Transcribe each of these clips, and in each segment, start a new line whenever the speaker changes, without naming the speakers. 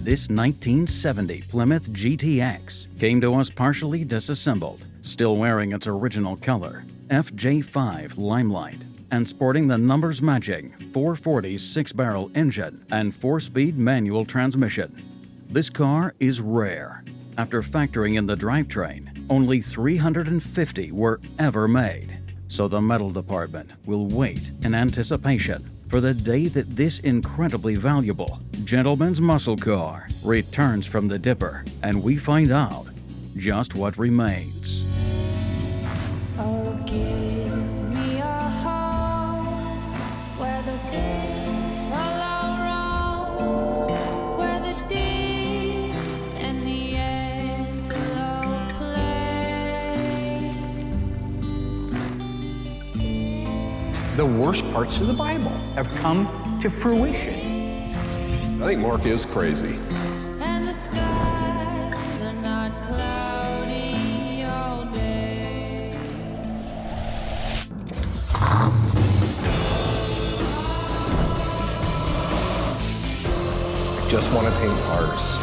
This 1970 Plymouth GTX came to us partially disassembled, still wearing its original color, FJ5 Limelight, and sporting the numbers-matching 440 six-barrel engine and 4-speed manual transmission. This car is rare. After factoring in the drivetrain, only 350 were ever made. So the metal department will wait in anticipation for the day that this incredibly valuable gentleman's muscle car returns from the dipper and we find out just what remains.
Oh, give me a home where the buffalo roam, where the deer and the antelope play.
The worst parts of the Bible have come to fruition.
I think Mark is crazy.
And the skies are not cloudy all day.
I just want to paint cars.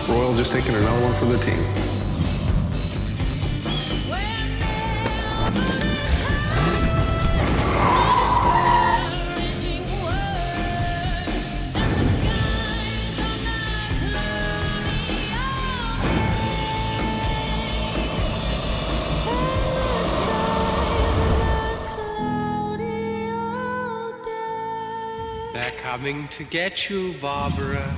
Royal just taking another one for the team.
They're coming to get you, Barbara.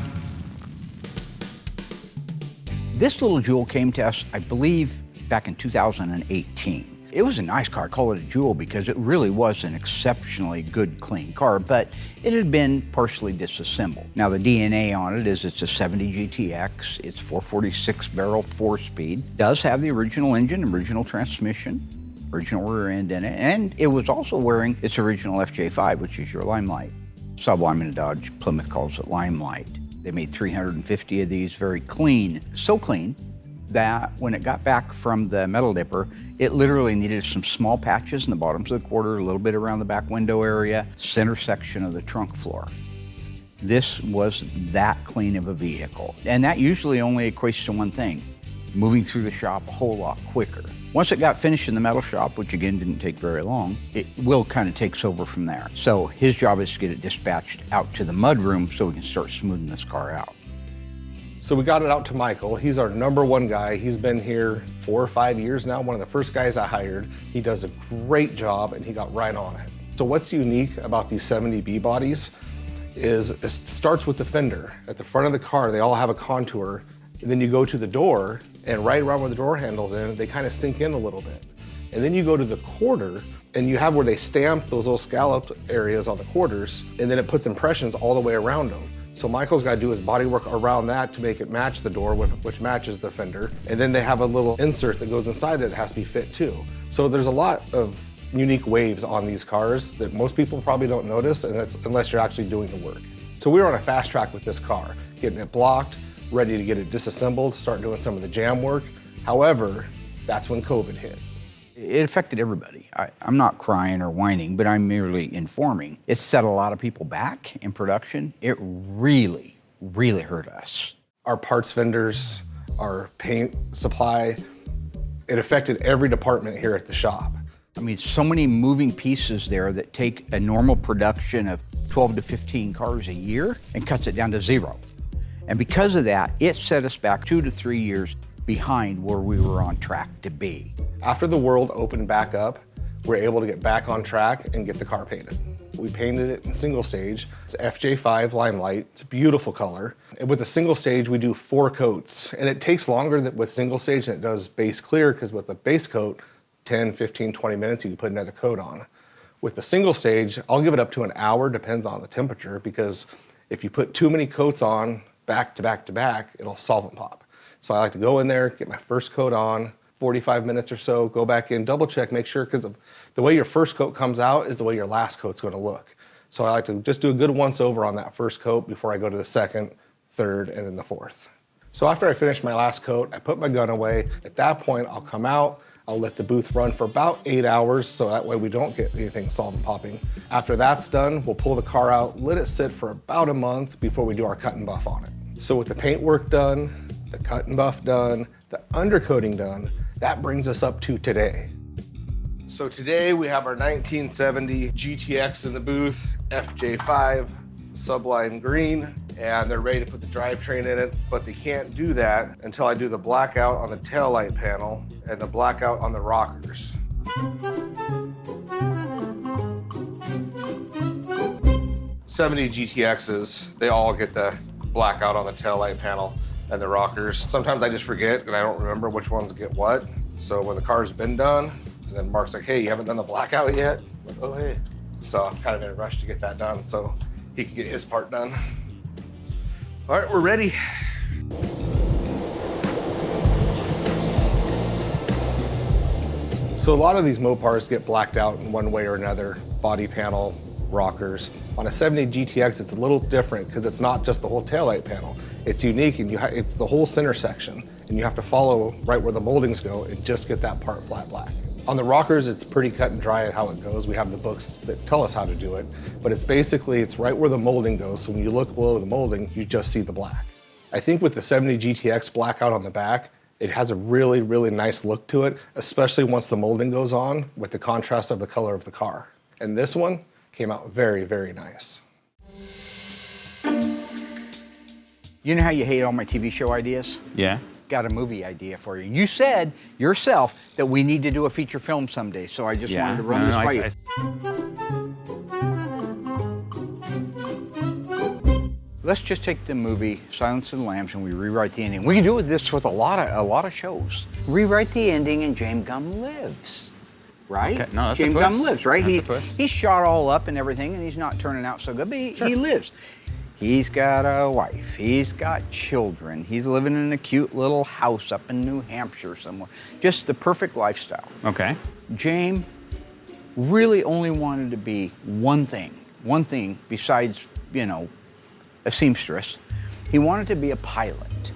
This little jewel came to us, I believe, back in 2018. It was a nice car. I call it a jewel because it really was an exceptionally good, clean car, but it had been partially disassembled. Now, the DNA on it is it's a 70 GTX. It's 446 barrel, 4-speed. Does have the original engine, original transmission, original rear end in it, and it was also wearing its original FJ5, which is your Limelight. Sublime and Dodge, Plymouth calls it Limelight. They made 350 of these, very clean. So clean that when it got back from the metal dipper, it literally needed some small patches in the bottoms of the quarter, a little bit around the back window area, center section of the trunk floor. This was that clean of a vehicle. And that usually only equates to one thing, moving through the shop a whole lot quicker. Once it got finished in the metal shop, which again didn't take very long, Will kind of takes over from there. So his job is to get it dispatched out to the mud room so we can start smoothing this car out.
So we got it out to Michael. He's our #1 guy. He's been here 4 or 5 years now, one of the first guys I hired. He does a great job and he got right on it. So what's unique about these 70B bodies is it starts with the fender. At the front of the car, they all have a contour, and then you go to the door, and right around where the door handle's in, they kind of sink in a little bit. And then you go to the quarter, and you have where they stamp those little scalloped areas on the quarters, and then it puts impressions all the way around them. So Michael's got to do his body work around that to make it match the door, which matches the fender. And then they have a little insert that goes inside that has to be fit too. So there's a lot of unique waves on these cars that most people probably don't notice, and that's unless you're actually doing the work. So we were on a fast track with this car, getting it blocked, ready to get it disassembled, start doing some of the jam work. However, that's when COVID hit.
It affected everybody. I'm not crying or whining, but I'm merely informing. It set a lot of people back in production. It really, really hurt us.
Our parts vendors, our paint supply, it affected every department here at the shop.
I mean, so many moving pieces there that take a normal production of 12 to 15 cars a year and cuts it down to 0. And because of that, it set us back 2 to 3 years behind where we were on track to be.
After the world opened back up, we're able to get back on track and get the car painted. We painted it in single stage. It's FJ5 Limelight. It's a beautiful color. And with a single stage, we do 4 coats. And it takes longer with single stage than it does base clear, because with a base coat, 10, 15, 20 minutes, you can put another coat on. With the single stage, I'll give it up to an hour, depends on the temperature, because if you put too many coats on back to back to back, it'll solvent pop. So I like to go in there, get my first coat on, 45 minutes or so, go back in, double check, make sure, because the way your first coat comes out is the way your last coat's going to look. So I like to just do a good once over on that first coat before I go to the second, third, and then the fourth. So after I finish my last coat, I put my gun away. At that point, I'll come out, I'll let the booth run for about 8 hours, so that way we don't get anything solvent popping. After that's done, we'll pull the car out, let it sit for about a month before we do our cut and buff on it. So with the paint work done, the cut and buff done, the undercoating done, that brings us up to today. So today we have our 1970 GTX in the booth, FJ5, Sublime Green, and they're ready to put the drivetrain in it, but they can't do that until I do the blackout on the taillight panel and the blackout on the rockers. '70 GTXs, they all get the blackout on the taillight panel and the rockers. Sometimes I just forget and I don't remember which ones get what. So when the car's been done, and then Mark's like, hey, you haven't done the blackout yet? I'm like, oh, hey. So I'm kind of in a rush to get that done so he can get his part done. All right, we're ready. So a lot of these Mopars get blacked out in one way or another, body panel, rockers. On a 70 GTX, it's a little different because it's not just the whole taillight panel. It's unique and it's the whole center section, and you have to follow right where the moldings go and just get that part flat black. On the rockers, it's pretty cut and dry at how it goes. We have the books that tell us how to do it, but it's right where the molding goes. So when you look below the molding, you just see the black. I think with the 70 GTX blackout on the back, it has a really, really nice look to it, especially once the molding goes on with the contrast of the color of the car. And this one came out very, very nice.
You know how you hate all my TV show ideas?
Yeah.
Got a movie idea for you. You said yourself that we need to do a feature film someday, so I just wanted to run this by you. Let's just take the movie Silence of the Lambs and we rewrite the ending. We can do this with a lot of shows. Rewrite the ending and James Gunn lives, right?
Okay. No, that's
James
a twist.
Gunn lives, right?
That's a twist.
He's shot all up and everything, and he's not turning out so good, but he lives. He's got a wife, he's got children, he's living in a cute little house up in New Hampshire somewhere. Just the perfect lifestyle.
Okay.
James really only wanted to be one thing besides, you know, a seamstress. He wanted to be a pilot,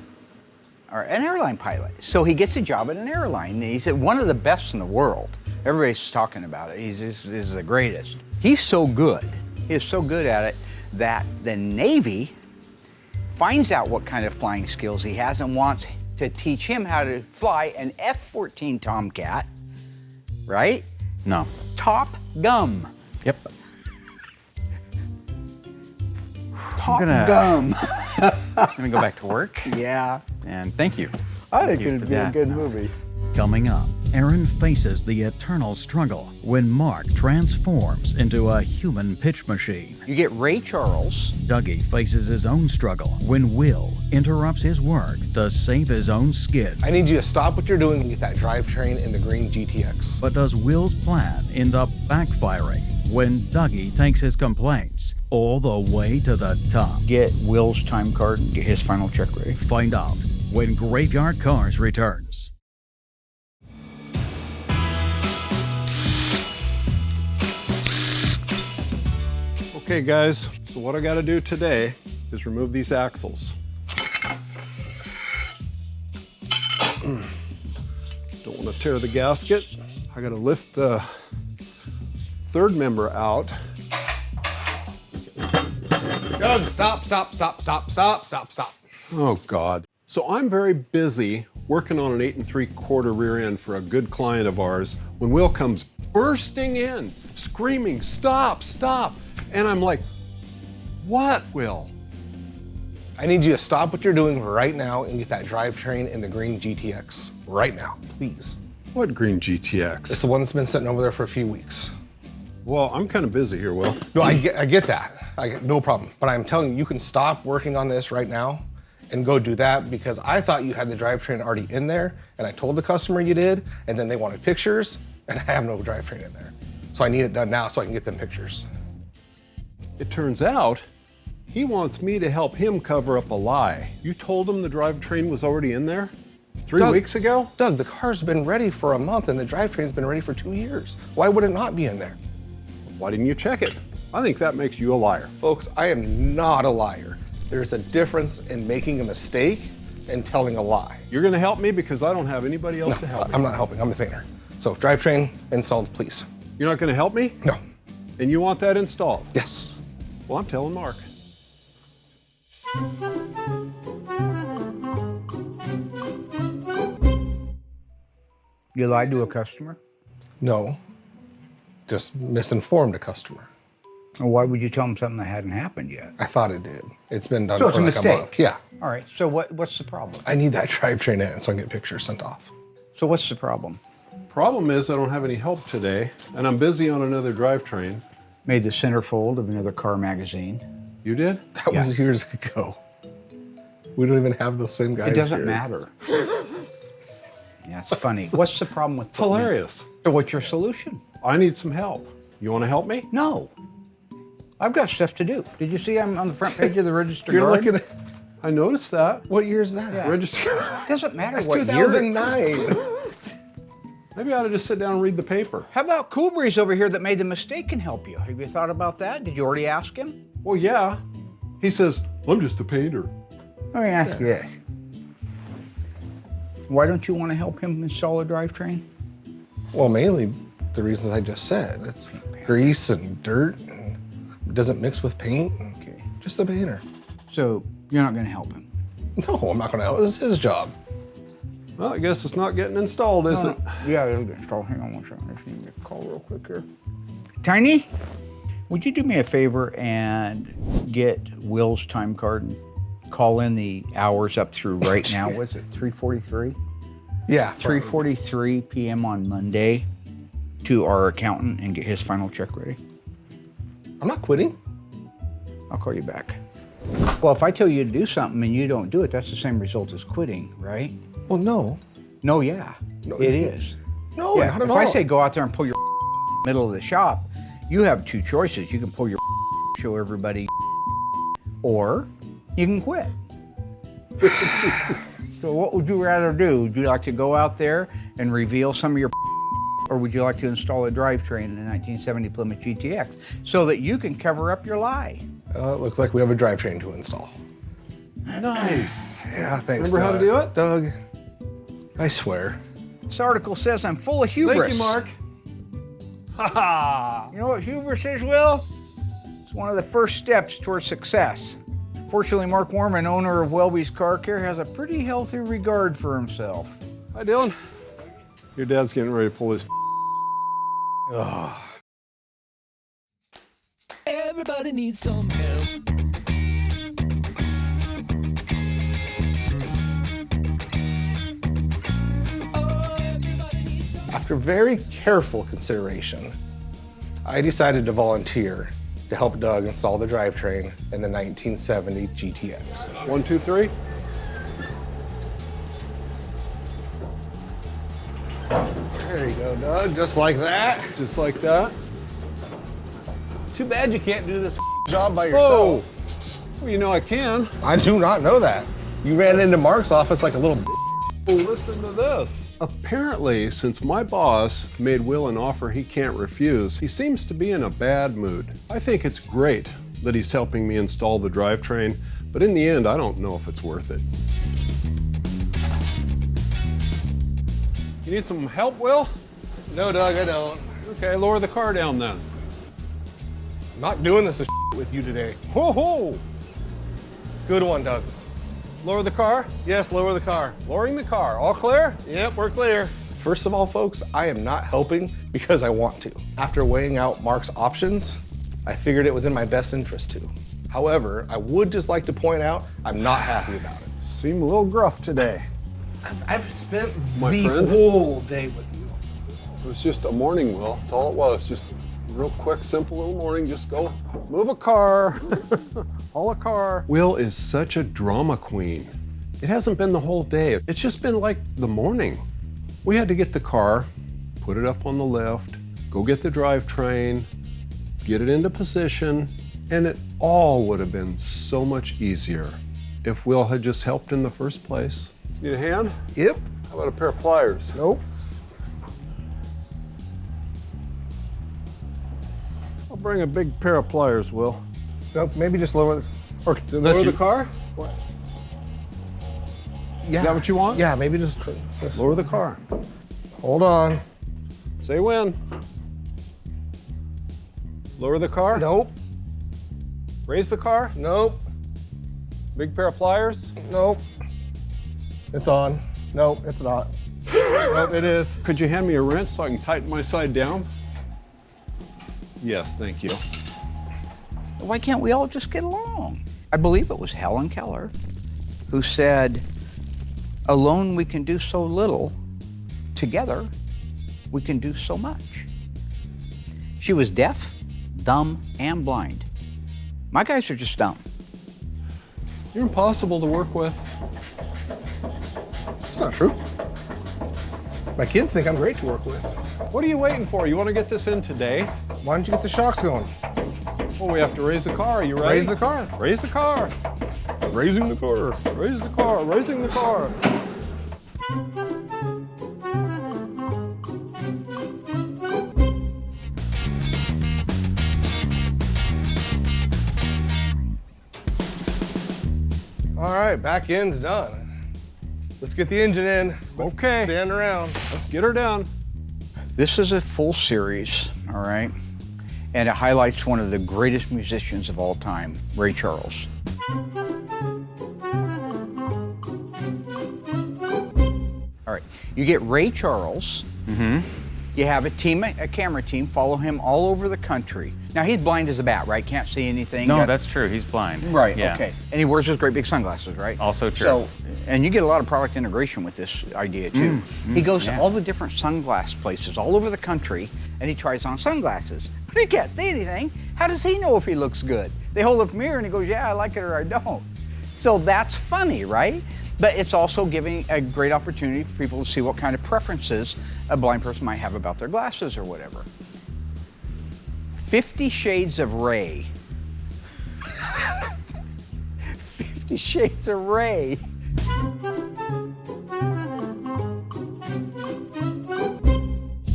or an airline pilot. So he gets a job at an airline, and he's one of the best in the world. Everybody's talking about it. He's the greatest. He's so good. He is so good at it that the Navy finds out what kind of flying skills he has and wants to teach him how to fly an F-14 Tomcat, right?
No.
Top Gum.
Yep.
Top Gum.
I'm gonna go back to work.
Yeah.
And thank you.
I think
you
it'd
for
be a
that.
good movie.
Coming up, Aaron faces the eternal struggle when Mark transforms into a human pitch machine.
You get Ray Charles.
Dougie faces his own struggle when Will interrupts his work to save his own skin.
I need you to stop what you're doing and get that drivetrain in the green GTX.
But does Will's plan end up backfiring when Dougie takes his complaints all the way to the top?
Get Will's time card and get his final check ready.
Find out when Graveyard Carz returns.
Okay guys, so what I gotta do today is remove these axles. Don't want to tear the gasket. I gotta lift the third member out.
Doug, stop.
Oh God. So I'm very busy working on an 8 3/4 rear end for a good client of ours when Will comes bursting in, screaming, stop. And I'm like, what, Will?
I need you to stop what you're doing right now and get that drivetrain in the green GTX right now, please.
What green GTX?
It's the one that's been sitting over there for a few weeks.
Well, I'm kind of busy here, Will.
No, I get that. No problem. But I'm telling you, you can stop working on this right now and go do that because I thought you had the drivetrain already in there and I told the customer you did and then they wanted pictures and I have no drivetrain in there. So I need it done now so I can get them pictures.
It turns out he wants me to help him cover up a lie. You told him the drivetrain was already in there 3 weeks ago?
Doug, the car's been ready for a month and the drivetrain's been ready for 2 years. Why would it not be in there?
Why didn't you check it? I think that makes you a liar.
Folks, I am not a liar. There's a difference in making a mistake and telling a lie.
You're gonna help me because I don't have anybody else to help me.
I'm not helping, I'm the painter. So drivetrain installed, please.
You're not going to help me?
No.
And you want that installed?
Yes.
Well, I'm telling Mark.
You lied to a customer?
No. Just misinformed a customer.
Or why would you tell them something that hadn't happened yet?
I thought it did. It's been done
So
for
it's a
like
mistake.
a month. Yeah.
All right, so what's the problem?
I need that drivetrain in so I can get pictures sent off.
So what's the problem?
Problem is I don't have any help today, and I'm busy on another drivetrain.
Made the centerfold of another car magazine.
You did?
That was years ago. We don't even have the same guys
It doesn't
here.
matter. Yeah, it's funny. What's the problem with
It's hilarious.
So what's your solution?
I need some help. You want to help me?
No. I've got stuff to do. Did you see I'm on the front page of the Register
You're
Guard?
looking at,
I noticed that.
what year is that?
Yeah.
Register.
It doesn't matter
That's
what year.
2009.
Maybe I ought to just sit down and read the paper.
How about Kubri's over here that made the mistake can help you? Have you thought about that? Did you already ask him?
Well, yeah. He says, I'm just a painter.
Let me ask you this. Why don't you want to help him install a drivetrain?
Well, mainly the reasons I just said. It's grease and dirt and it doesn't mix with paint.
Okay.
Just a painter.
So you're not going to help him?
No, I'm not gonna help. This is his job.
Well, I guess it's not getting installed, is it?
Yeah, it'll get installed. Hang on one second. I just need to make a call real quick here. Tiny, would you do me a favor and get Will's time card and call in the hours up through right now? Was it 3:43?
Yeah.
3:43 p.m. on Monday to our accountant and get his final check ready.
I'm not quitting.
I'll call you back. Well, if I tell you to do something and you don't do it, that's the same result as quitting, right?
Well, no.
No, yeah,
No,
it is.
No,
Yeah,
not at
if
all.
I say go out there and pull your middle of the shop, you have two choices. You can pull your show everybody, or you can quit. So what would you rather do? Would you like to go out there and reveal some of your or would you like to install a drivetrain in a 1970 Plymouth GTX so that you can cover up your lie?
It looks like we have a drivetrain to install.
Nice.
Yeah, thanks.
Remember how to do it?
Doug? I swear.
This article says I'm full of hubris.
Thank you, Mark. Ha ha.
You know what hubris is, Will? It's one of the first steps towards success. Fortunately, Mark Warman, owner of Welby's Car Care, has a pretty healthy regard for himself.
Hi, Dylan. Your dad's getting ready to pull this.
Everybody needs some help. Oh, everybody needs some
After very careful consideration, I decided to volunteer to help Doug install the drivetrain in the 1970 GTX.
1, 2, 3.
There you go, Doug, just like that.
Just like that.
Too bad you can't do this job by
Whoa.
yourself.
Well, you know I can.
I do not know that. You ran into Mark's office like a little
Well, listen to this. Apparently, since my boss made Will an offer he can't refuse, he seems to be in a bad mood. I think it's great that he's helping me install the drivetrain, but in the end, I don't know if it's worth it. You need some help, Will?
No, Doug, I don't.
Okay, lower the car down then.
I'm not doing this with you today.
Whoa, whoa.
Good one, Doug.
Lower the car?
Yes, lower the car.
Lowering the car. All clear?
Yep, we're clear. First of all, folks, I am not helping because I want to. After weighing out Mark's options, I figured it was in my best interest to. However, I would just like to point out I'm not happy about it.
Seem a little gruff today.
I've spent
My friend?
whole day with you.
It was just a morning, Will. That's all it was. Just a real quick, simple little morning. Just go move a car, haul a car. Will is such a drama queen. It hasn't been the whole day. It's just been like the morning. We had to get the car, put it up on the lift, go get the drivetrain, get it into position, and it all would have been so much easier if Will had just helped in the first place. Need a hand?
Yep.
How about a pair of pliers?
Nope.
I'll bring a big pair of pliers, Will.
Nope. Maybe just lower. Or
Lower the car?
Yeah.
Is that what you want?
Yeah. Maybe just
Lower the car.
hold on.
Say when. Lower the car?
Nope.
Raise the car?
Nope.
Big pair of pliers?
Nope. It's on. Nope, it's not. Nope, it is.
Could you hand me a wrench so I can tighten my side down? Yes, thank you.
Why can't we all just get along? I believe it was Helen Keller who said, alone we can do so little, together we can do so much. She was deaf, dumb, and blind. My guys are just dumb.
You're impossible to work with.
It's not true. My kids think I'm great to work with.
What are you waiting for? You want to get this in today?
Why don't you get the shocks going?
Well, we have to raise the car. Are you ready?
Raise the car.
Raise the car.
Raising the car.
Raise the car. Raising the car.
All right, back end's done. Let's get the engine in.
Okay.
Stand around.
Let's get her down.
This is a full series, all right? And it highlights one of the greatest musicians of all time, Ray Charles. All right, you get Ray Charles. You have a camera team, follow him all over the country. Now, he's blind as a bat, right? Can't see anything.
No, that's true. He's blind.
Right,
Yeah.
okay. And he wears those great big sunglasses, right?
Also true.
So, and you get a lot of product integration with this idea, too. He goes to all the different sunglass places all over the country, and he tries on sunglasses. But he can't see anything. How does he know if he looks good? They hold up a mirror, and he goes, yeah, I like it or I don't. So that's funny, right? But it's also giving a great opportunity for people to see what kind of preferences a blind person might have about their glasses or whatever. 50 Shades of Ray. 50 Shades of Ray.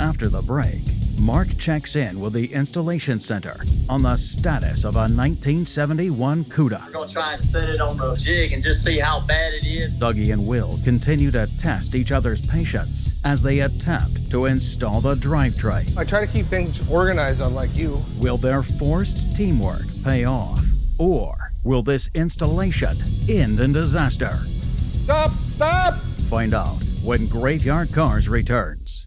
After the break, Mark checks in with the installation center on the status of a 1971 Cuda.
We're gonna try and set it on the jig and just see how bad it is.
Dougie and Will continue to test each other's patience as they attempt to install the drivetrain.
I try to keep things organized, unlike you.
Will their forced teamwork pay off? Or will this installation end in disaster?
Stop! Stop!
Find out when Graveyard Cars returns.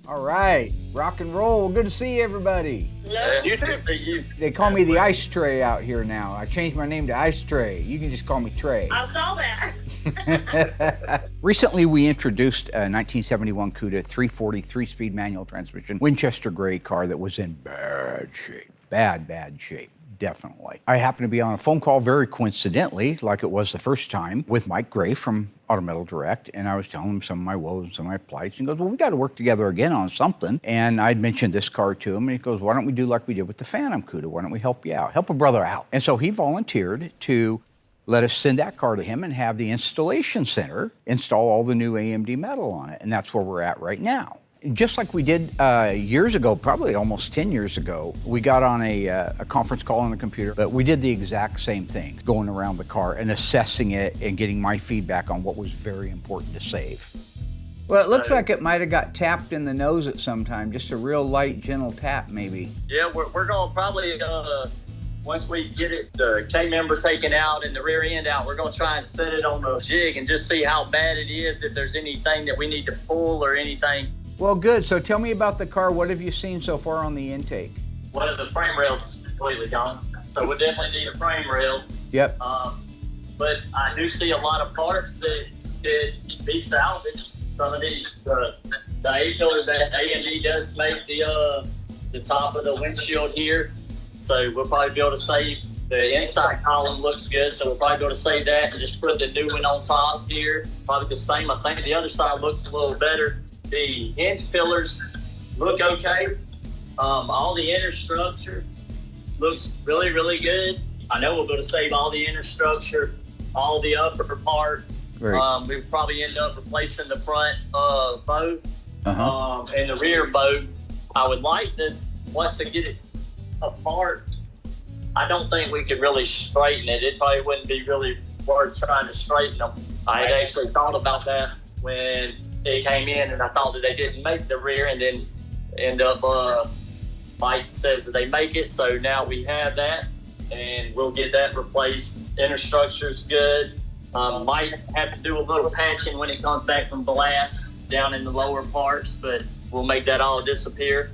All right, rock and roll. Good to see everybody.
Yeah, you to see you.
They call me the Ice Tray out here now. I changed my name to Ice Tray. You can just call me Trey.
I saw that.
Recently, we introduced a 1971 Cuda 340 3-speed manual transmission Winchester gray car that was in bad shape. Bad shape. Definitely. I happened to be on a phone call very coincidentally, like it was the first time, with Mike Gray from Autometal Direct, and I was telling him some of my woes and some of my plights. And he goes, well, we got to work together again on something. And I'd mentioned this car to him, and he goes, why don't we do like we did with the Phantom Cuda? Why don't we help you out? Help a brother out. And so he volunteered to let us send that car to him and have the installation center install all the new AMD metal on it. And that's where we're at right now. Just like we did years ago, probably almost 10 years ago, we got on a conference call on the computer, but we did the exact same thing, going around the car and assessing it and getting my feedback on what was very important to save. Well, it looks like it might have got tapped in the nose at some time, just a real light, gentle tap maybe.
Yeah, we're gonna probably, once we get it, the K-member taken out and the rear end out, we're gonna try and set it on the jig and just see how bad it is, if there's anything that we need to pull or anything.
Well, good. So tell me about the car. What have you seen so far on the intake?
Well, the frame rail's completely gone, so we definitely need a frame rail.
Yep.
But I do see a lot of parts that could be salvaged. Some of these, the A-pillars that AMG does make the top of the windshield here, so we'll probably be able to save. The inside column looks good, so we'll probably be able to save that and just put the new one on top here. Probably the same. I think the other side looks a little better. The hinge pillars look okay. All the inner structure looks really, really good. I know we'll be able to save all the inner structure, all the upper part.
Right.
We would probably end up replacing the front bow and the rear bow. I would like to, once to get it apart, I don't think we could really straighten it. It probably wouldn't be really worth trying to straighten them. I had actually thought about that when it came in, and I thought that they didn't make the rear, and then end up Mike says that they make it, so now we have that, and we'll get that replaced. Inner structure's good. Might have to do a little patching when it comes back from blast down in the lower parts, but we'll make that all disappear.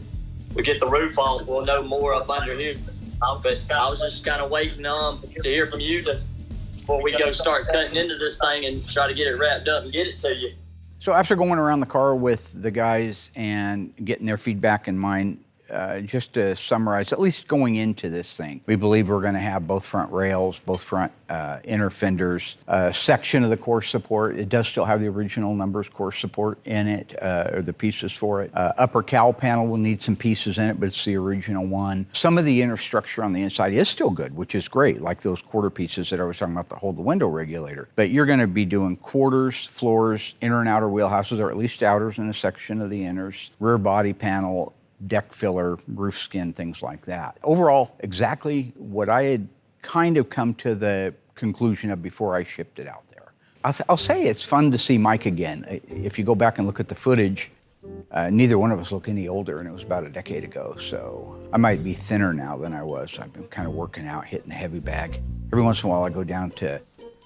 We get the roof off, we'll know more up under here. I was just kind of waiting to hear from you before we go start cutting into this thing and try to get it wrapped up and get it to you.
So after going around the car with the guys and getting their feedback in mind, just to summarize, at least going into this thing, we believe we're going to have both front rails, both front inner fenders, section of the core support. It does still have the original numbers core support in it, or the pieces for it. Upper cowl panel will need some pieces in it, but it's the original one. Some of the inner structure on the inside is still good, which is great, like those quarter pieces that I was talking about that hold the window regulator. But you're going to be doing quarters, floors, inner and outer wheelhouses, or at least outers in a section of the inners, rear body panel, deck filler, roof skin, things like that. Overall, exactly what I had kind of come to the conclusion of before I shipped it out there. I'll say it's fun to see Mike again. If you go back and look at the footage, neither one of us look any older, and it was about a decade ago, so I might be thinner now than I was. I've been kind of working out, hitting the heavy bag. Every once in a while, I go down to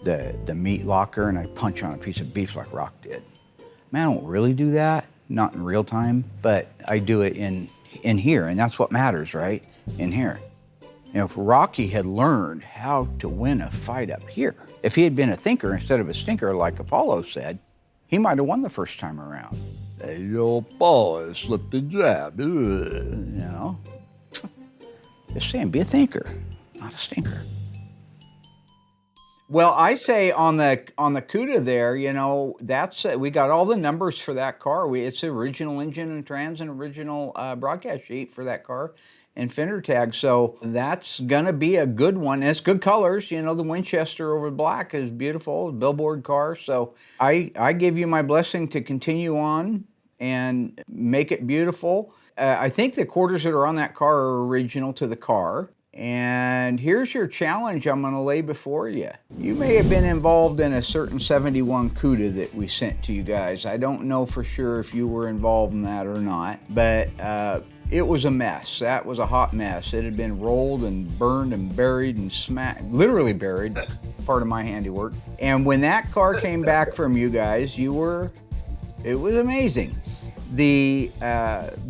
the meat locker and I punch on a piece of beef like Rock did. Man, I don't really do that. Not in real time, but I do it in here, and that's what matters, right? In here. You know, if Rocky had learned how to win a fight up here, if he had been a thinker instead of a stinker like Apollo said, he might have won the first time around. Hey, old Apollo slipped the jab, you know? Just saying, be a thinker, not a stinker. Well, I say on the Cuda there, you know, that's we got all the numbers for that car. It's the original engine and trans and original broadcast sheet for that car and fender tag. So that's gonna be a good one. And it's good colors. You know, the Winchester over black is beautiful, billboard car. So I give you my blessing to continue on and make it beautiful. I think the quarters that are on that car are original to the car. And here's your challenge I'm going to lay before you. You may have been involved in a certain 71 Cuda that we sent to you guys. I don't know for sure if you were involved in that or not, but it was a mess. That was a hot mess. It had been rolled and burned and buried and smacked, literally buried, part of my handiwork. And when that car came back from you guys, it was amazing. The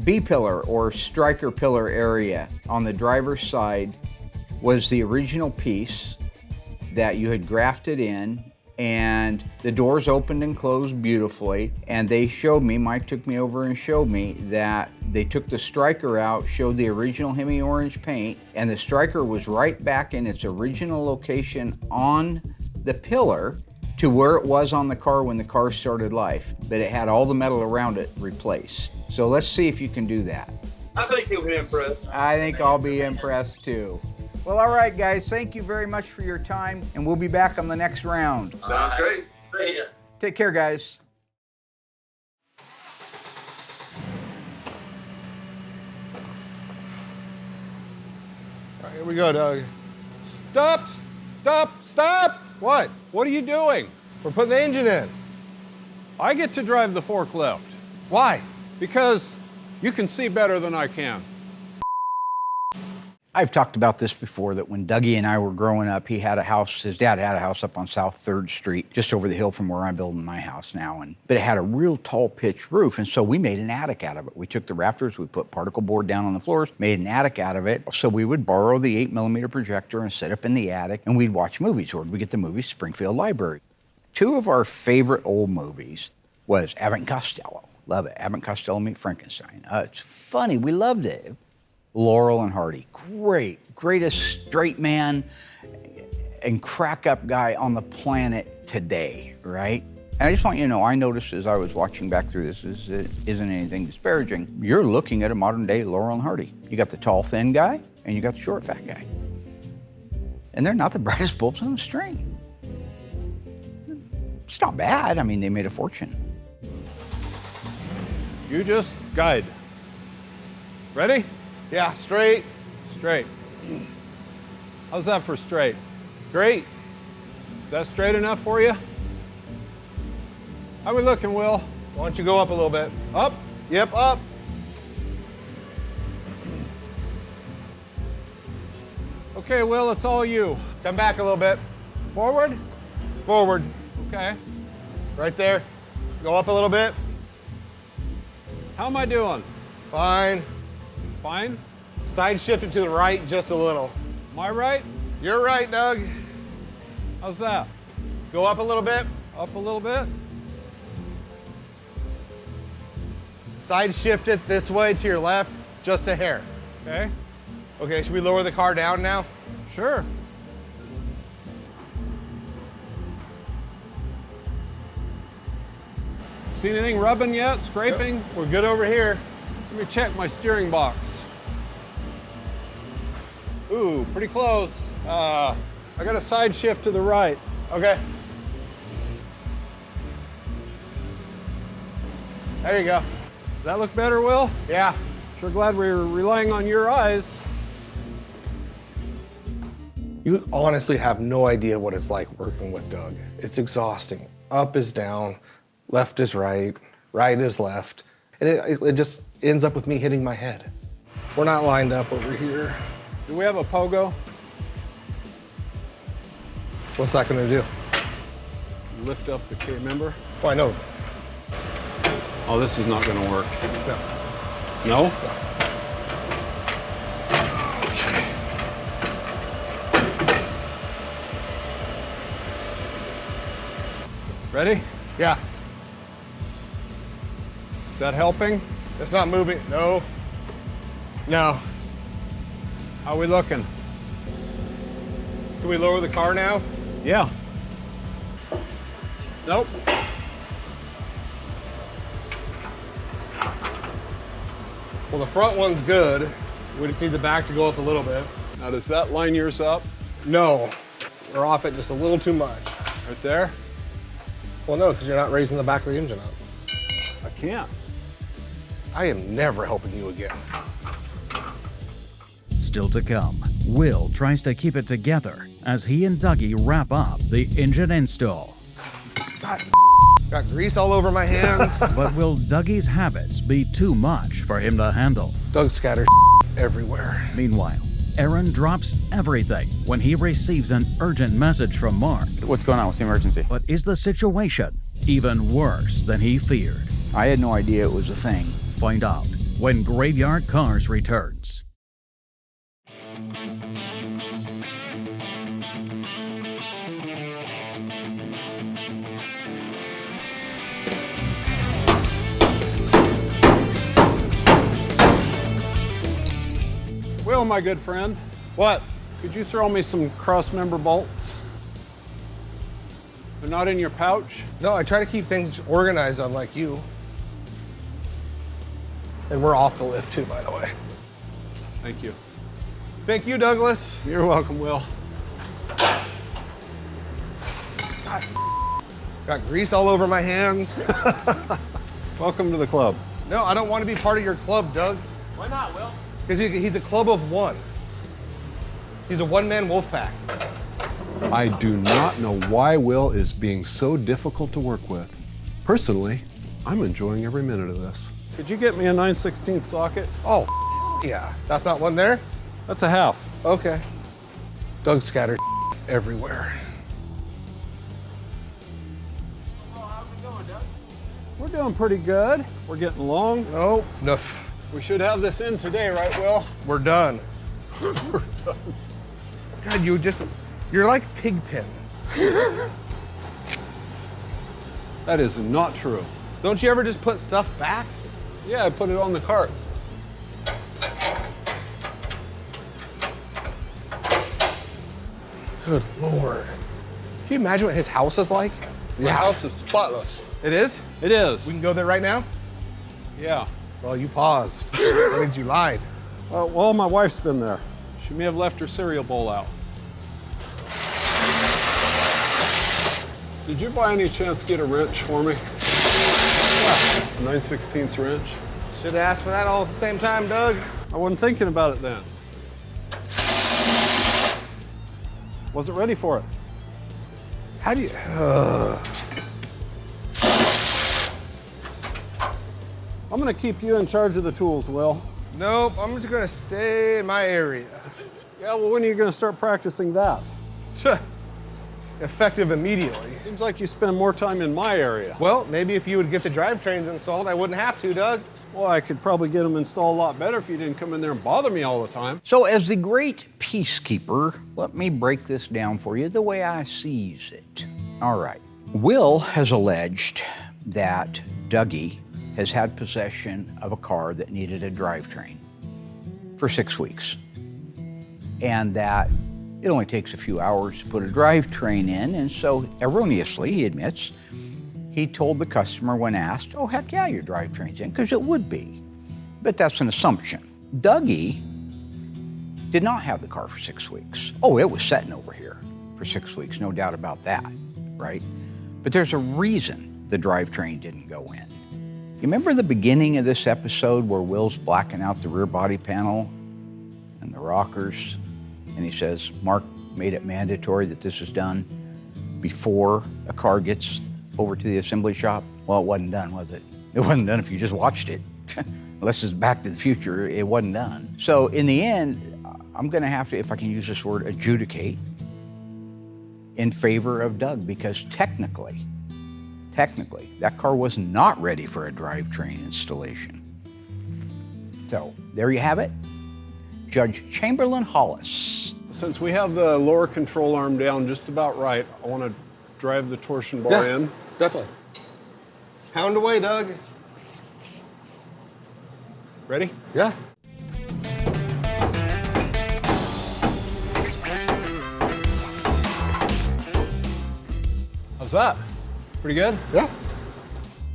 B-pillar or striker pillar area on the driver's side was the original piece that you had grafted in, and the doors opened and closed beautifully. And they showed me, Mike took me over and showed me that they took the striker out, showed the original Hemi orange paint, and the striker was right back in its original location on the pillar to where it was on the car when the car started life, but it had all the metal around it replaced. So let's see if you can do that.
I think you'll be impressed.
I think I'll be impressed too. Well, all right, guys, thank you very much for your time, and we'll be back on the next round.
Sounds great. See ya.
Take care, guys.
All right, here we go, Doug. Stop, stop, stop!
What?
What are you doing?
We're putting the engine in.
I get to drive the forklift
Why?
because you can see better than I can.
I've talked about this before, that when Dougie and I were growing up, his dad had a house up on South 3rd Street, just over the hill from where I'm building my house now. But it had a real tall pitched roof, and so we made an attic out of it. We took the rafters, we put particle board down on the floors, made an attic out of it. So we would borrow the 8mm projector and set up in the attic, and we'd watch movies. Where we get the movies? Springfield Library. Two of our favorite old movies was Abbott and Costello. Love it. Abbott and Costello Meet Frankenstein. It's funny. We loved it. Laurel and Hardy, greatest straight man and crack-up guy on the planet today, right? And I just want you to know, I noticed as I was watching back through this, it isn't anything disparaging. You're looking at a modern-day Laurel and Hardy. You got the tall, thin guy, and you got the short, fat guy. And they're not the brightest bulbs on the string. It's not bad. I mean, they made a fortune.
You just guide. Ready?
Yeah, straight.
Straight. How's that for straight?
Great.
Is that straight enough for you? How we looking, Will?
Why don't you go up a little bit? Up? Yep, up.
Okay, Will, it's all you.
Come back a little bit.
Forward?
Forward.
Okay.
Right there. Go up a little bit.
How am I doing?
Fine.
Fine?
Side shifted to the right just a little.
Am I right?
You're right, Doug.
How's that?
Go up a little bit.
Up a little bit?
Side shift it this way to your left, just a hair.
Okay.
Okay, should we lower the car down now?
Sure. See anything rubbing yet? Scraping?
Yep. We're good over here.
Let me check my steering box. Ooh, pretty close. I got a side shift to the right.
Okay. There you go.
Does that look better, Will?
Yeah.
Sure glad we were relying on your eyes.
You honestly have no idea what it's like working with Doug. It's exhausting. Up is down, left is right, right is left. And it just ends up with me hitting my head. We're not lined up over here.
Do we have a pogo?
What's that gonna do?
Lift up the remember?
Oh, I know.
Oh, this is not gonna work.
No.
No? Ready?
Yeah.
Is that helping?
It's not moving. No. No.
How are we looking?
Can we lower the car now?
Yeah. Nope.
Well, the front one's good. We just need the back to go up a little bit.
Now, does that line yours up?
No. We're off it just a little too much.
Right there?
Well, no, because you're not raising the back of the engine up.
I can't.
I am never helping you again.
Still to come, Will tries to keep it together as he and Dougie wrap up the engine install.
Got grease all over my hands.
But will Dougie's habits be too much for him to handle?
Doug scatters everywhere.
Meanwhile, Aaron drops everything when he receives an urgent message from Mark.
What's going on? What's the emergency?
But is the situation even worse than he feared?
I had no idea it was a thing.
Find out when Graveyard Carz returns.
Will, my good friend,
What?
could you throw me some cross-member bolts? They're not in your pouch?
No, I try to keep things organized unlike you. And we're off the lift too, by the way.
Thank you.
Thank you, Douglas.
You're welcome, Will.
Got grease all over my hands.
Welcome to the club.
No, I don't want to be part of your club, Doug.
Why not, Will?
Because he's a club of one. He's a one-man wolf pack.
I do not know why Will is being so difficult to work with. Personally, I'm enjoying every minute of this. Could you get me a 9/16 socket?
Oh, yeah. That's not one there?
That's a half.
Okay. Doug scattered everywhere.
We're doing pretty good. We're getting along.
Nope. No.
We should have this in today, right, Will?
We're done.
We're done.
God, you're like Pigpen.
That is not true.
Don't you ever just put stuff back?
Yeah, I put it on the cart.
Good Lord. Can you imagine what his house is like?
The house is spotless.
It is?
It is.
We can go there right now?
Yeah.
Well, you paused. That means you lied.
Well, my wife's been there. She may have left her cereal bowl out. Did you by any chance get a wrench for me? Yeah. 9/16 wrench.
Should have asked for that all at the same time, Doug.
I wasn't thinking about it then. Wasn't ready for it.
How do you...
I'm gonna keep you in charge of the tools, Will.
Nope, I'm just gonna stay in my area.
Yeah, well, when are you gonna start practicing that?
Effective immediately.
Seems like you spend more time in my area.
Well, maybe if you would get the drivetrains installed, I wouldn't have to, Doug.
Well, I could probably get them installed a lot better if you didn't come in there and bother me all the time.
So as the great peacekeeper, let me break this down for you the way I sees it. All right. Will has alleged that Dougie has had possession of a car that needed a drivetrain for 6 weeks, and that it only takes a few hours to put a drivetrain in, and so erroneously, he admits, he told the customer when asked, oh, heck yeah, your drivetrain's in, because it would be. But that's an assumption. Dougie did not have the car for 6 weeks. Oh, it was sitting over here for 6 weeks, no doubt about that, right? But there's a reason the drivetrain didn't go in. You remember the beginning of this episode where Will's blacking out the rear body panel and the rockers? And he says, Mark made it mandatory that this is done before a car gets over to the assembly shop. Well, it wasn't done, was it? It wasn't done if you just watched it. Unless it's Back to the Future, it wasn't done. So in the end, I'm gonna have to, if I can use this word, adjudicate in favor of Doug, because technically, that car was not ready for a drivetrain installation. So there you have it. Judge Chamberlain Hollis.
Since we have the lower control arm down just about right, I want to drive the torsion bar in.
Definitely. Pound away, Doug.
Ready?
Yeah.
How's that? Pretty good?
Yeah.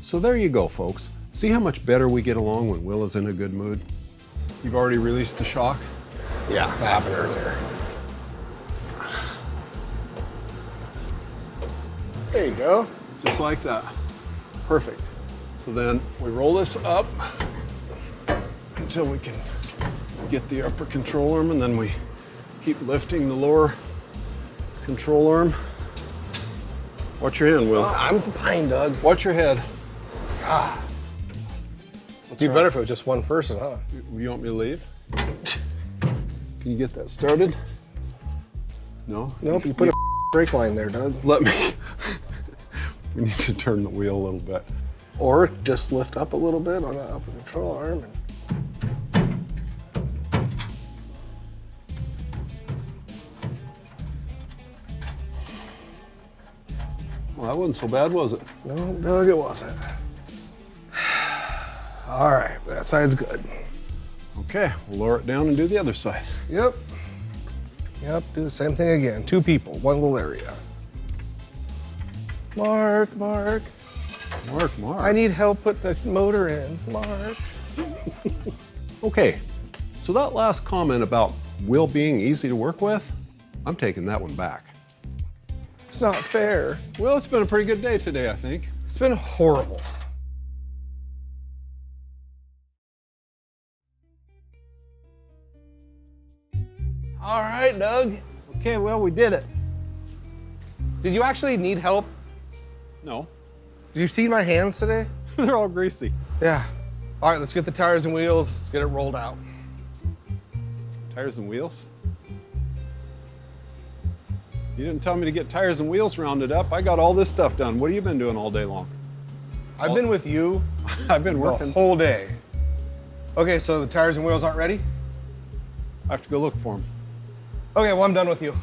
So there you go, folks. See how much better we get along when Will is in a good mood? You've already released the shock?
Yeah, that happened earlier. There you go.
Just like that. Perfect. So then we roll this up until we can get the upper control arm, and then we keep lifting the lower control arm. Watch your hand, Will.
I'm fine, Doug.
Watch your head.
It'd be better if it was just one person, huh?
You want me to leave? Can you get that started? No?
Nope, you put a brake line there, Doug.
Let me. We need to turn the wheel a little bit.
Or just lift up a little bit on the upper control arm.
Well, that wasn't so bad, was it?
No, Doug, it wasn't. All right, that side's good.
Okay, we'll lower it down and do the other side.
Yep. Yep, do the same thing again. 2 people, 1 little area. Mark.
Mark.
I need help putting the motor in, Mark.
Okay, so that last comment about Will being easy to work with, I'm taking that one back.
It's not fair.
Well, it's been a pretty good day today, I think.
It's been horrible. All right, Doug.
Okay, well, we did it.
Did you actually need help?
No.
Did you see my hands today?
They're all greasy.
Yeah. All right, let's get the tires and wheels. Let's get it rolled out.
Tires and wheels? You didn't tell me to get tires and wheels rounded up. I got all this stuff done. What have you been doing all day long?
I've been with you.
I've been working
the whole day. Okay, so the tires and wheels aren't ready?
I have to go look for them.
Okay, well, I'm done with you.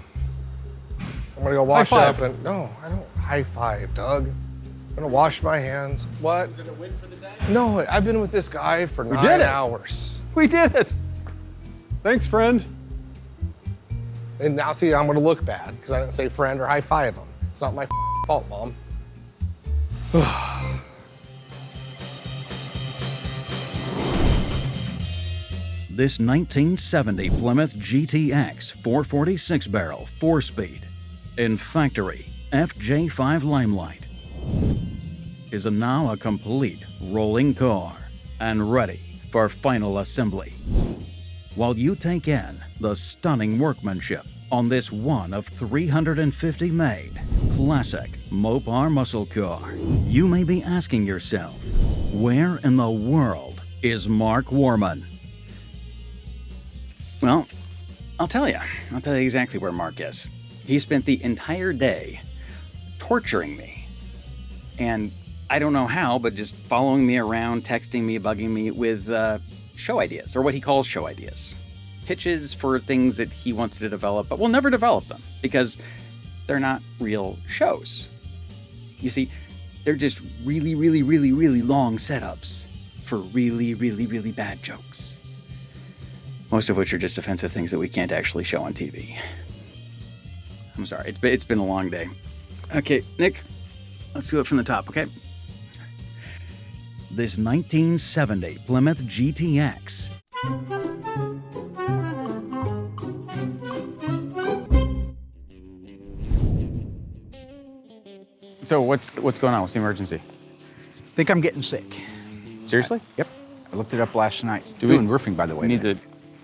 I'm gonna go wash
High
up
five.
and no, I don't high five, Doug. I'm gonna wash my hands. What? Is it a win for the day? No, I've been with this guy for 9 hours.
We did it. Thanks, friend.
And now see, I'm gonna look bad because I didn't say friend or high five him. It's not my fault, Mom.
This 1970 Plymouth GTX 446 barrel 4-speed in factory FJ5 Limelight is now a complete rolling car and ready for final assembly. While you take in the stunning workmanship on this one of 350 made classic Mopar muscle car, you may be asking yourself, Where in the world is Mark Warman? Well, I'll tell you exactly where Mark is. He spent the entire day torturing me. And I don't know how, but just following me around, texting me, bugging me with show ideas, or what he calls show ideas. Pitches for things that he wants to develop, but will never develop them because they're not real shows. You see, they're just really, really, really, really long setups for really, really, really bad jokes. Most of which are just offensive things that we can't actually show on TV. I'm sorry, it's been a long day. Okay, Nick, let's do it from the top, okay? This 1970 Plymouth GTX. So what's going on? What's the emergency?
Think I'm getting sick.
Seriously?
Yep. I looked it up last night. Doing roofing, by the way.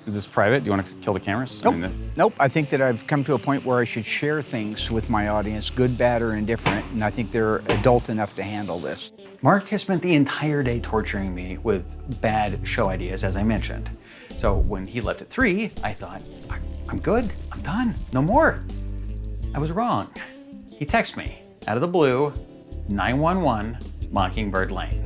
Is this private? Do you want to kill the cameras?
Nope. Nope. I think that I've come to a point where I should share things with my audience, good, bad, or indifferent, and I think they're adult enough to handle this.
Mark has spent the entire day torturing me with bad show ideas, as I mentioned. So when he left at 3, I thought, I'm good, I'm done, no more. I was wrong. He texted me, out of the blue, 911 Mockingbird Lane.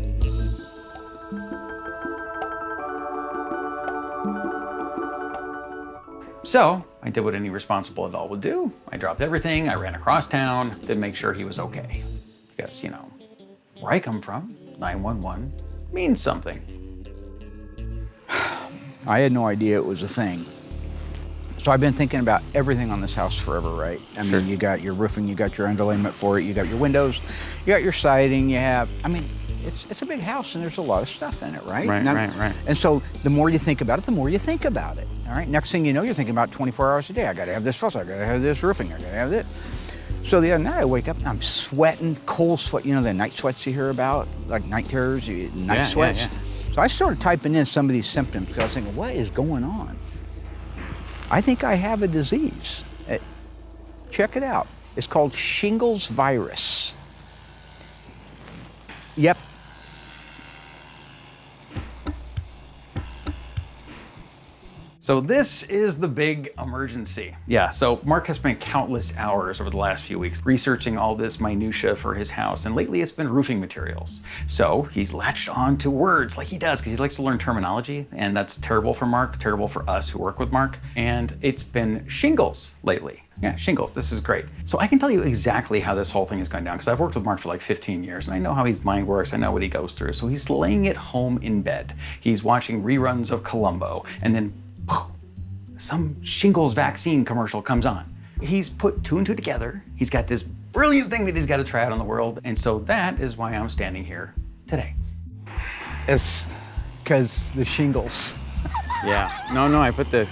So I did what any responsible adult would do. I dropped everything, I ran across town to make sure he was okay. Because, you know, where I come from, 911 means something.
I had no idea it was a thing. So I've been thinking about everything on this house forever, right? I mean, you got your roofing, you got your underlayment for it, you got your windows, you got your siding, it's a big house and there's a lot of stuff in it, right?
Right.
And so the more you think about it, the more you think about it, all right? Next thing you know, you're thinking about 24 hours a day. I gotta have this faucet, I gotta have this roofing, I gotta have this. So the other night I wake up and I'm sweating, cold sweat, you know the night sweats you hear about, like night terrors, night sweats. Yeah. So I started typing in some of these symptoms because I was thinking, what is going on? I think I have a disease. Check it out. It's called shingles virus. Yep.
So this is the big emergency. Yeah, so Mark has spent countless hours over the last few weeks researching all this minutia for his house, and lately it's been roofing materials. So he's latched on to words like he does because he likes to learn terminology, and that's terrible for Mark, terrible for us who work with Mark, and it's been shingles lately. Yeah, shingles, this is great. So I can tell you exactly how this whole thing has gone down because I've worked with Mark for like 15 years and I know how his mind works, I know what he goes through. So he's laying at home in bed. He's watching reruns of Columbo, and then some shingles vaccine commercial comes on. He's put 2 and 2 together. He's got this brilliant thing that he's got to try out on the world. And so that is why I'm standing here today.
It's because the shingles.
Yeah, no, I put the,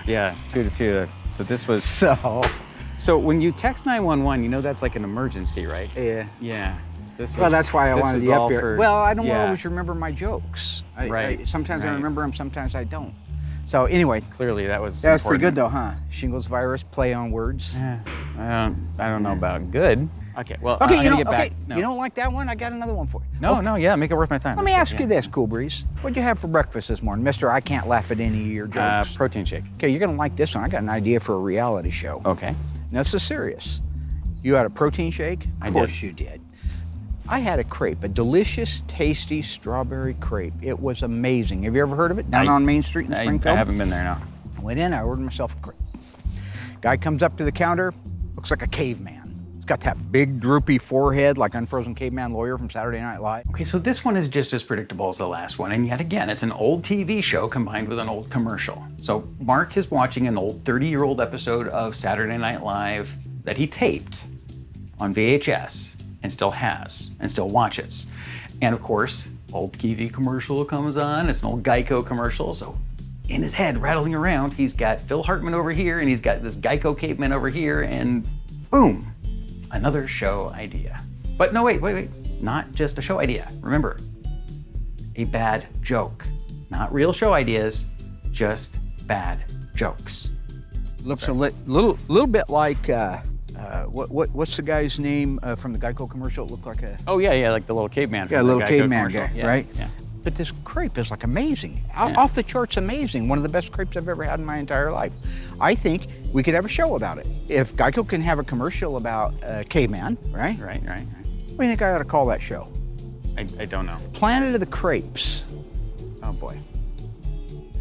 2 to 2. So this was. So when you text 911, you know that's like an emergency, right?
Yeah.
Yeah.
Well, that's why I wanted to be up here. Well, I don't always remember my jokes. Sometimes I remember them, sometimes I don't. So anyway,
clearly that was
pretty good though, huh? Shingles virus, play on words.
Yeah, I don't know about good. Okay, well,
okay,
I'm gonna get back. No.
You don't like that one? I got another one for you.
No, make it worth my time.
Let me ask you this, Cool Breeze. What'd you have for breakfast this morning? Mister, I can't laugh at any of your jokes.
Protein shake.
Okay, you're gonna like this one. I got an idea for a reality show.
Okay.
Now, this is serious. You had a protein shake?
I did.
Of course you did. I had a crepe, a delicious, tasty strawberry crepe. It was amazing. Have you ever heard of it? Down on Main Street in Springfield?
I haven't been there, no.
I went in, I ordered myself a crepe. Guy comes up to the counter, looks like a caveman. He's got that big droopy forehead like Unfrozen Caveman Lawyer from Saturday Night Live.
Okay, so this one is just as predictable as the last one, and yet again, it's an old TV show combined with an old commercial. So Mark is watching an old 30-year-old episode of Saturday Night Live that he taped on VHS and still has and still watches. And of course, old TV commercial comes on, it's an old Geico commercial, so in his head, rattling around, he's got Phil Hartman over here, and he's got this Geico caveman over here, and boom, another show idea. But no, wait, not just a show idea. Remember, a bad joke. Not real show ideas, just bad jokes.
Looks a little bit like, what's the guy's name from the Geico commercial? It looked like a...
Oh, yeah, like the little caveman.
Yeah, little
Geico
caveman
commercial.
guy, right?
Yeah.
but this crepe is like amazing.
Yeah.
Off the charts amazing. One of the best crepes I've ever had in my entire life. I think we could have a show about it. If Geico can have a commercial about caveman, right?
Right.
What do you think I ought to call that show?
I don't know.
Planet of the Crepes.
Oh boy.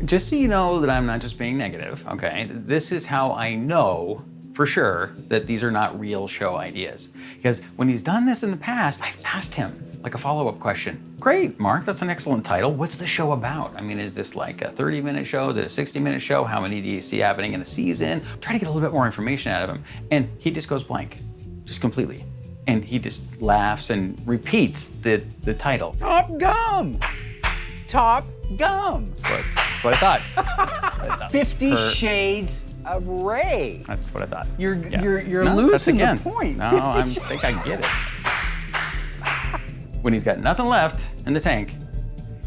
Just so you know that I'm not just being negative, okay? This is how I know for sure that these are not real show ideas. Because when he's done this in the past, I've asked him like a follow-up question. Great, Mark, that's an excellent title. What's the show about? I mean, is this like a 30-minute show? Is it a 60-minute show? How many do you see happening in a season? Try to get a little bit more information out of him. And he just goes blank, just completely. And he just laughs and repeats the title.
Top Gum. Top Gum.
That's what I thought.
50 Shades of Ray.
That's what I thought.
You're
No,
losing
that's
the point.
No,
50
I think I get it. When he's got nothing left in the tank,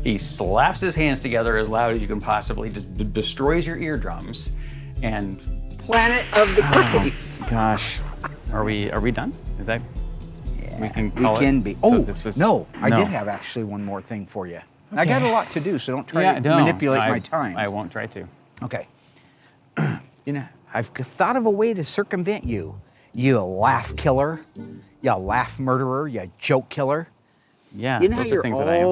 he slaps his hands together as loud as you can possibly, just destroys your eardrums, and
Planet of the Crepes.
gosh, are we done? Is that?
Yeah,
we can call
can
it.
be.
So
Oh,
this was,
no, I did have actually one more thing for you. I got a lot to do, so don't try to manipulate my time.
I won't try to.
Okay. You know, I've thought of a way to circumvent you. You laugh killer, you laugh murderer, you joke killer.
Yeah,
You know how
those are
you're
things that I am.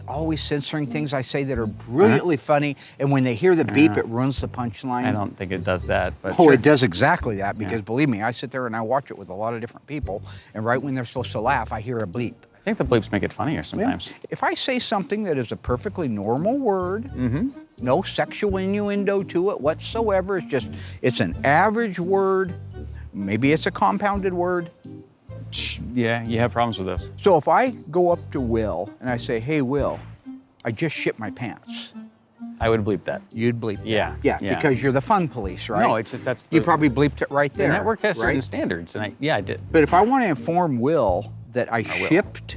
always censoring things I say that are brilliantly funny, and when they hear the beep, it ruins the punchline?
I don't think it does that, but
Oh,
sure.
it does exactly that, because believe me, I sit there and I watch it with a lot of different people, and right when they're supposed to laugh, I hear a bleep.
I think the bleeps make it funnier sometimes.
If I say something that is a perfectly normal word, no sexual innuendo to it whatsoever, it's an average word, maybe it's a compounded word.
Yeah, you have problems with this.
So if I go up to Will and I say, hey, Will, I just shit my pants.
I would bleep that.
You'd bleep that.
Yeah.
Yeah, because you're the fun police, right?
No, it's just that's
You probably bleeped it right there.
The network has certain
right?
standards, and I did.
But if I want to inform Will that I shipped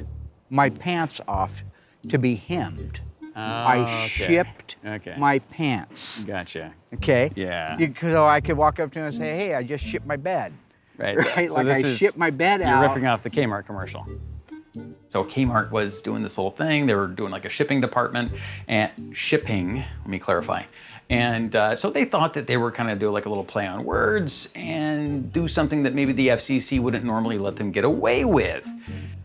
my pants off to be hemmed, I shipped my pants.
Gotcha.
Okay?
Yeah.
So I could walk up to him and say, hey, I just shipped my bed.
Right.
Right?
So
Like
this
I
is-
shipped my bed
You're
out.
ripping off the Kmart commercial. So Kmart was doing this little thing. They were doing like a shipping department and shipping, let me clarify. And so they thought that they were kind of doing like a little play on words and do something that maybe the FCC wouldn't normally let them get away with.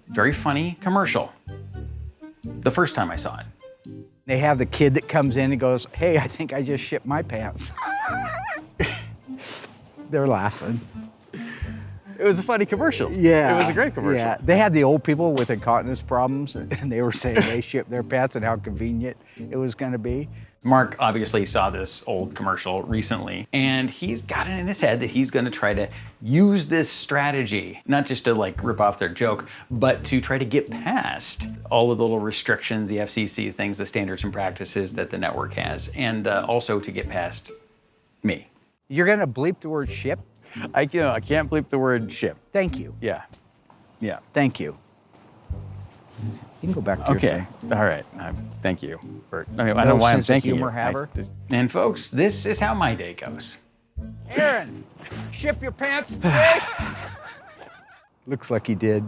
Very funny commercial. The first time I saw it.
They have the kid that comes in and goes, hey, I think I just shipped my pants. They're laughing.
It was a funny commercial.
Yeah.
It was a great commercial.
Yeah. They had the old people with incontinence problems, and they were saying they shipped their pants and how convenient it was going to be.
Mark obviously saw this old commercial recently, and he's got it in his head that he's going to try to use this strategy, not just to like rip off their joke, but to try to get past all of the little restrictions, the FCC things, the standards and practices that the network has, and also to get past me.
You're going to bleep the word ship?
I can't bleep the word ship.
Thank you.
Yeah.
Thank you. You can go back to your
Okay.
thing.
All right. Thank you. I don't know why I'm
sense of
thanking
humor
you.
haver?
And folks, this is how my day goes.
Aaron, ship your pants. Looks like he did.